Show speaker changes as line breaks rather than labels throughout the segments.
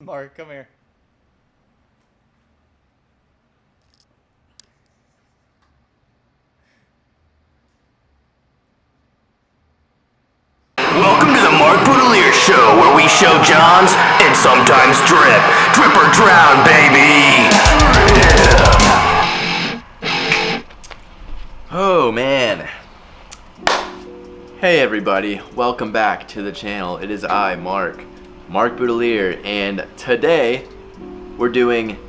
Mark, come here.
Welcome to the Mark Boudelier Show, where we show Johns and sometimes drip. Drip or drown, baby!
Oh, man. Hey, everybody. Welcome back to the channel. It is I, Mark Boudelier, and today we're doing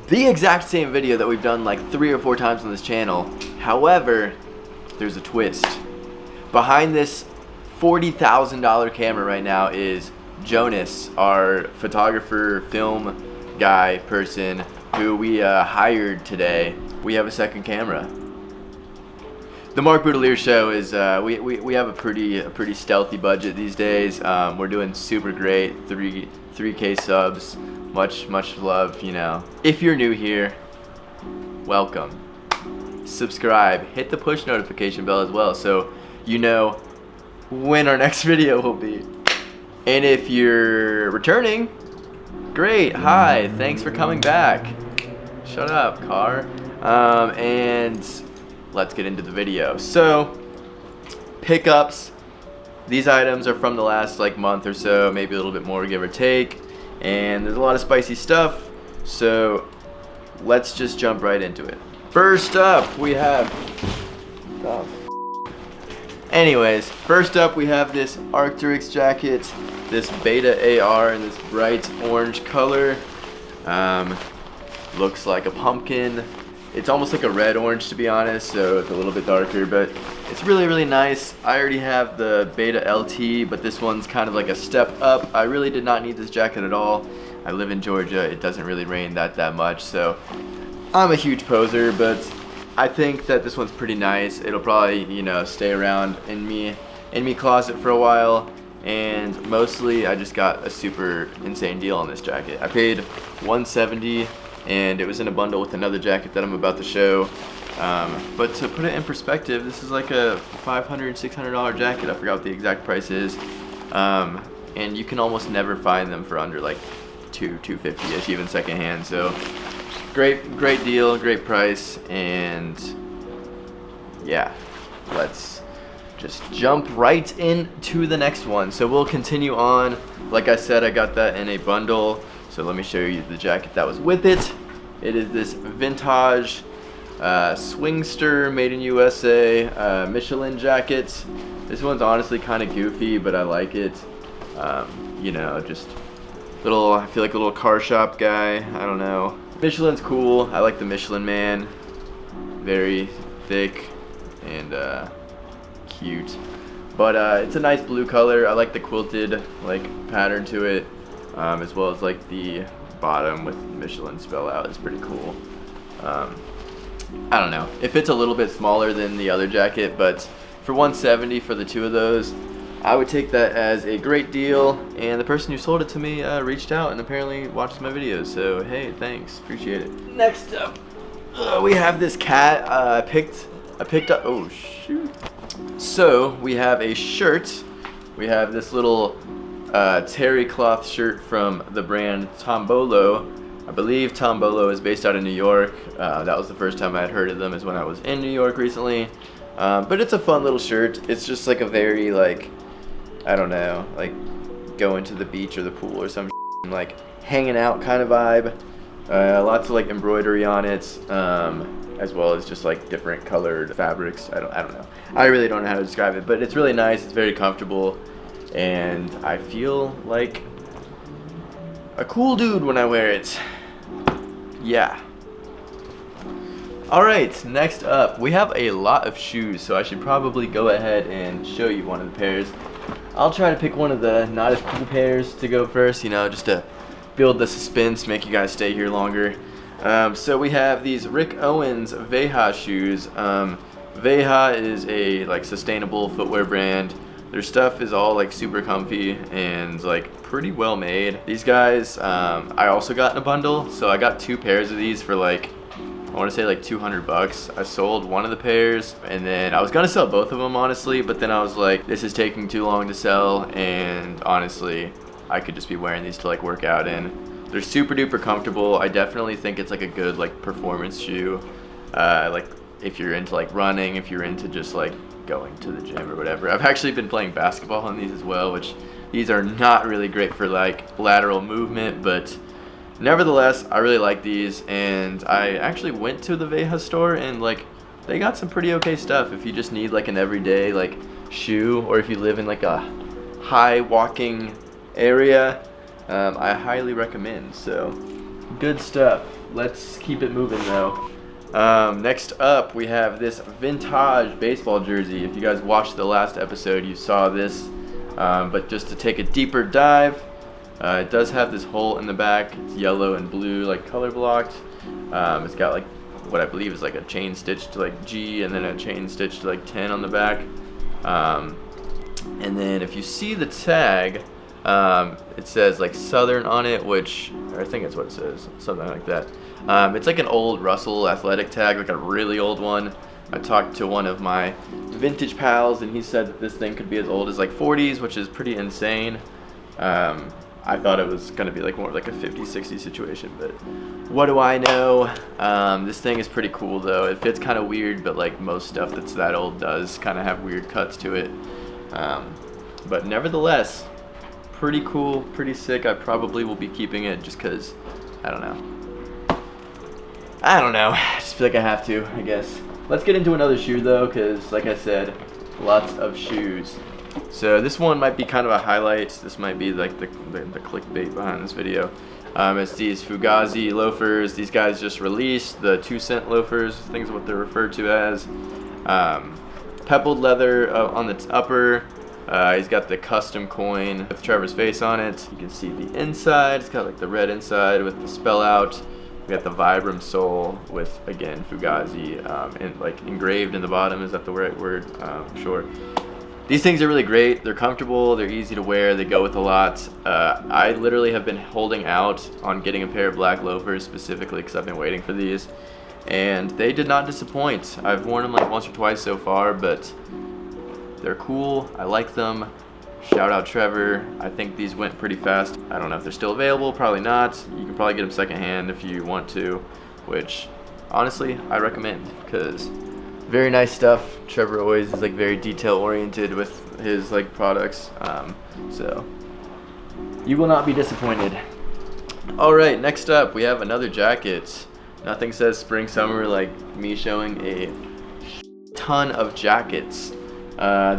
the exact same video that we've done like 3 or 4 times on this channel. However, there's a twist. Behind this $40,000 camera right now is Jonas, our photographer, film guy person who we hired today. We have a second camera. The Mark Boudelier Show is we have a pretty stealthy budget these days. We're doing super great, 3K subs, much love, you know. If you're new here, welcome. Subscribe, hit the push notification bell as well, so you know when our next video will be. And if you're returning, great, hi, thanks for coming back. Shut up, car. And let's get into the video. So, pickups. These items are from the last like month or so, maybe a little bit more, give or take. And there's a lot of spicy stuff, so let's just jump right into it. First up, we have Anyways, first up we have this Arc'teryx jacket, this Beta AR in this bright orange color. Looks like a pumpkin. It's almost like a red orange, to be honest, so it's a little bit darker, but it's really nice. I already have the Beta LT, but this one's kind of like a step up. I really did not need this jacket at all. I live in Georgia. It doesn't really rain that much, so I'm a huge poser, but I think that this one's pretty nice. It'll probably, you know, stay around in me closet for a while, and mostly I just got a super insane deal on this jacket. I paid $170, and it was in a bundle with another jacket that I'm about to show. But to put it in perspective, this is like a $500, $600 jacket. I forgot what the exact price is, and you can almost never find them for under like $250-ish, even secondhand. So great deal, great price, and yeah, let's just jump right into the next one. So we'll continue on. Like I said, I got that in a bundle, so let me show you the jacket that was with it. It is this vintage Swingster made in USA Michelin jacket. This one's honestly kind of goofy, but I like it. You know, just little, I feel like a little car shop guy, I don't know. Michelin's cool. I like the Michelin man. Very thick and cute. But it's a nice blue color. I like the quilted like pattern to it, as well as like the bottom with Michelin spell out is pretty cool. I don't know. It fits a little bit smaller than the other jacket, but for $170 for the two of those, I would take that as a great deal, and the person who sold it to me reached out and apparently watches my videos, so hey, thanks, appreciate it. Next up, we have this cat. I picked up, oh shoot. So we have a shirt. We have this little terry cloth shirt from the brand Tombolo. I believe Tombolo is based out of New York. That was the first time I had heard of them, is when I was in New York recently. But it's a fun little shirt. It's just like a very like, I don't know, like going to the beach or the pool or some like hanging out kind of vibe. Lots of like embroidery on it, as well as just like different colored fabrics. I don't know. I really don't know how to describe it, but it's really nice. It's very comfortable, and I feel like a cool dude when I wear it. Yeah. Alright, next up, we have a lot of shoes, so I should probably go ahead and show you one of the pairs. I'll try to pick one of the not as cool pairs to go first, you know, just to build the suspense, make you guys stay here longer. So we have these Owens Veja shoes. Veja is a like sustainable footwear brand. Their stuff is all like super comfy and like pretty well made. These guys, I also got in a bundle, so I got 2 pairs of these for like, I want to say like 200 bucks. I sold one of the pairs, and then I was gonna sell both of them honestly, but then I was like, this is taking too long to sell, and honestly I could just be wearing these to like work out in. They're super duper comfortable. I definitely think it's like a good like performance shoe. Like if you're into like running, if you're into just like going to the gym or whatever. I've actually been playing basketball on these as well, which these are not really great for like lateral movement, but nevertheless, I really like these. And I actually went to the Veja store and like they got some pretty okay stuff if you just need like an everyday like shoe, or if you live in like a high walking area. I highly recommend. So good stuff. Let's keep it moving though. Next up, we have this vintage baseball jersey. If you guys watched the last episode, you saw this. But just to take a deeper dive, it does have this hole in the back. It's yellow and blue, like color blocked. It's got like what I believe is like a chain stitch to like G, and then a chain stitch to like 10 on the back. And then if you see the tag, it says like Southern on it, which I think that's what it says, something like that. It's like an old Russell athletic tag, like a really old one. I talked to one of my vintage pals and he said that this thing could be as old as like 40s, which is pretty insane. I thought it was gonna be like more like a 50, 60 situation, but what do I know? This thing is pretty cool though. It fits kind of weird, but like most stuff that's that old does kind of have weird cuts to it. But nevertheless, pretty cool, pretty sick. I probably will be keeping it just because, I don't know. I just feel like I have to, I guess. Let's get into another shoe though, because like I said, lots of shoes. So this one might be kind of a highlight. This might be like the clickbait behind this video. It's these Fugazi loafers. These guys just released the 2-cent loafers. I think is what they're referred to as. Pebbled leather on the upper. He's got the custom coin with Trevor's face on it. You can see the inside. It's got like the red inside with the spell out. We got the Vibram sole with, again, Fugazi, and like engraved in the bottom. Is that the right word? Sure. These things are really great. They're comfortable. They're easy to wear. They go with a lot. I literally have been holding out on getting a pair of black loafers specifically because I've been waiting for these, and they did not disappoint. I've worn them like once or twice so far, but they're cool. I like them. Shout out Trevor. I think these went pretty fast. I don't know if they're still available. Probably not. You can probably get them secondhand if you want to, which honestly I recommend because very nice stuff. Trevor always is like very detail oriented with his like products. So you will not be disappointed. All right, next up we have another jacket. Nothing says spring summer like me showing a ton of jackets.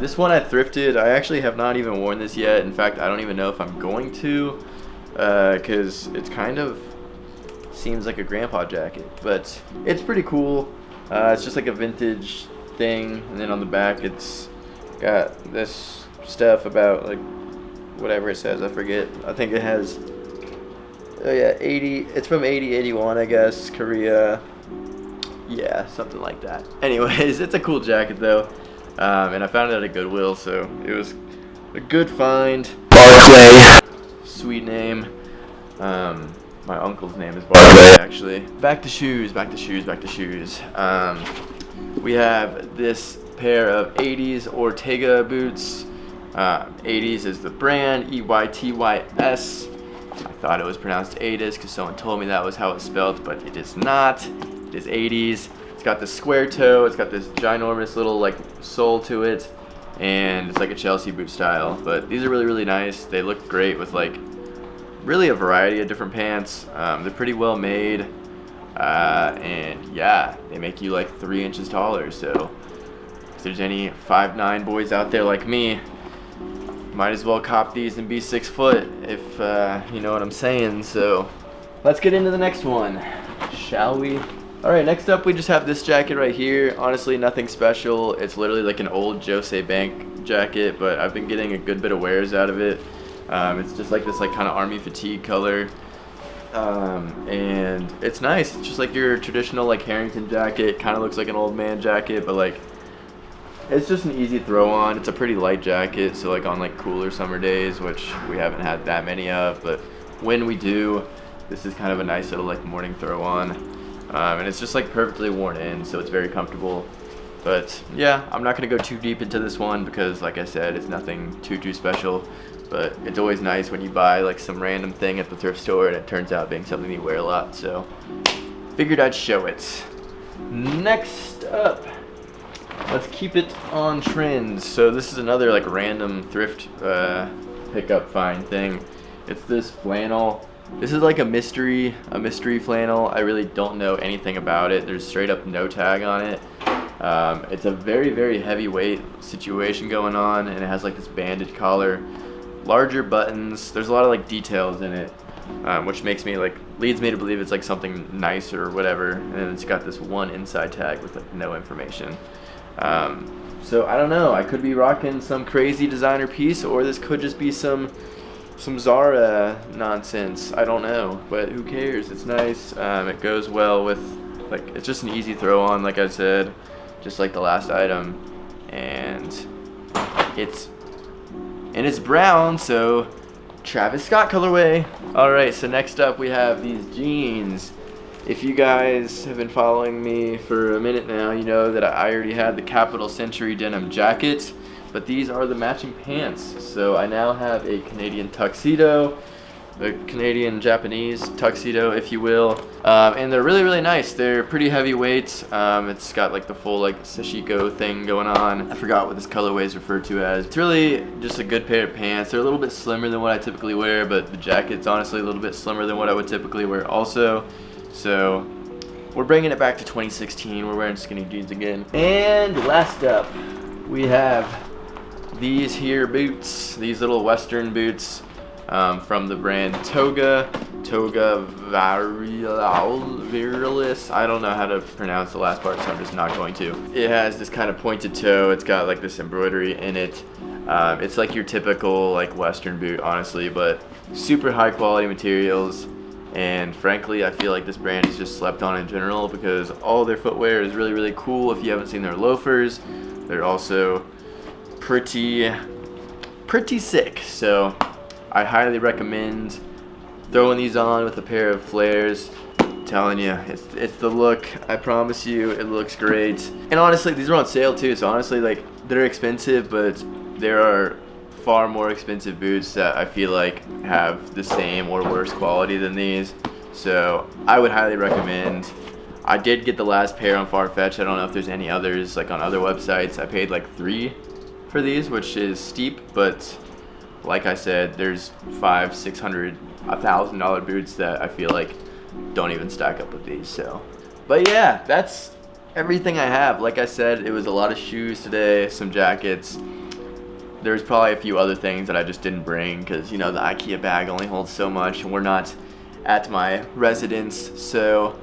This one I thrifted. I actually have not even worn this yet. In fact, I don't even know if I'm going to, because it's kind of seems like a grandpa jacket, but it's pretty cool. It's just like a vintage thing, and then on the back it's got this stuff about like whatever it says, I forget. I think it has, oh yeah, 80, it's from 81, I guess, Korea. Yeah, something like that. Anyways, it's a cool jacket though. And I found it at a Goodwill, so it was a good find. Barclay. Sweet name. My uncle's name is Barclay, actually. Back to shoes, back to shoes, back to shoes. We have this pair of Eytys or Toga boots. Eytys is the brand, Eytys. I thought it was pronounced Eytys because someone told me that was how it's spelled, but it is not. It is Eytys. It's got this square toe, it's got this ginormous little like sole to it, and it's like a Chelsea boot style. But these are really, really nice. They look great with like really a variety of different pants. They're pretty well made, and yeah, they make you like 3 inches taller. So if there's any 5'9" boys out there like me, might as well cop these and be 6 foot if you know what I'm saying. So let's get into the next one, shall we? Alright, next up we just have this jacket right here. Honestly, nothing special. It's literally like an old Jose Bank jacket, but I've been getting a good bit of wears out of it. It's just like this like kind of army fatigue color. And it's nice. It's just like your traditional like Harrington jacket. Kind of looks like an old man jacket, but like it's just an easy throw on. It's a pretty light jacket, so like on like cooler summer days, which we haven't had that many of, but when we do, this is kind of a nice little like morning throw on. And it's just like perfectly worn in, so it's very comfortable. But yeah, I'm not gonna go too deep into this one because, like I said, it's nothing too special. But it's always nice when you buy like some random thing at the thrift store and it turns out being something you wear a lot. So figured I'd show it. Next up, let's keep it on trends. So this is another like random thrift pickup find thing. It's this flannel. This is like a mystery flannel. I really don't know anything about it. There's straight up no tag on it. It's a very heavyweight situation going on, and it has like this bandage collar, larger buttons. There's a lot of like details in it, which makes me leads me to believe it's like something nice or whatever. And then it's got this one inside tag with like no information. So I don't know. I could be rocking some crazy designer piece, or this could just be some Zara nonsense. I don't know, but who cares? It's nice. It goes well with, like, it's just an easy throw on, like I said, just like the last item, and it's brown, so Travis Scott colorway. All right, so next up we have these jeans. If you guys have been following me for a minute now, you know that I already had the Kapital Century denim jacket, but these are the matching pants. So I now have a Canadian tuxedo, a Canadian Japanese tuxedo, if you will, and they're really nice. They're pretty heavyweight. It's got like the full like sashiko thing going on. I forgot what this colorway is referred to as. It's really just a good pair of pants. They're a little bit slimmer than what I typically wear, but the jacket's honestly a little bit slimmer than what I would typically wear also. So we're bringing it back to 2016. We're wearing skinny jeans again. And last up, we have these here boots, these little Western boots from the brand Toga Virilis. I don't know how to pronounce the last part, so I'm just not going to. It has this kind of pointed toe. It's got like this embroidery in it. It's like your typical like Western boot, honestly, but super high quality materials. And frankly, I feel like this brand is just slept on in general because all their footwear is really cool. If you haven't seen their loafers, they're also pretty sick. So I highly recommend throwing these on with a pair of flares. I'm telling you, it's the look. I promise you, it looks great. And honestly, these are on sale too. So honestly, like, they're expensive, but there are far more expensive boots that I feel like have the same or worse quality than these. So I would highly recommend. I did get the last pair on Farfetch. I don't know if there's any others like on other websites. I paid like $3 for these, which is steep, but like I said, there's $500, $600, $1,000 boots that I feel like don't even stack up with these. So, but yeah, that's everything I have. Like I said, it was a lot of shoes today, some jackets. There's probably a few other things that I just didn't bring because, you know, the IKEA bag only holds so much and we're not at my residence. So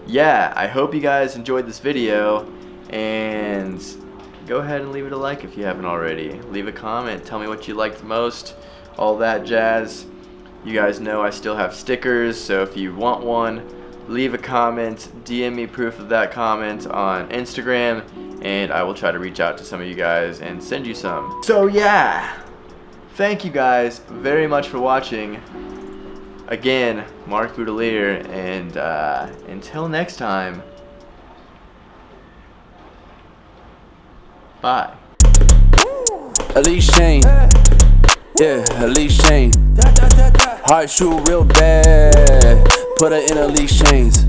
yeah, I hope you guys enjoyed this video, and go ahead and leave it a like if you haven't already. Leave a comment, tell me what you liked most, all that jazz. You guys know I still have stickers, so if you want one, leave a comment, DM me proof of that comment on Instagram, and I will try to reach out to some of you guys and send you some. So yeah, thank you guys very much for watching. Again, Mark Boudelier, and until next time, bye.
Elise Shane, yeah, Elise Shane. Heart shoot real bad, put her in Elise Chains.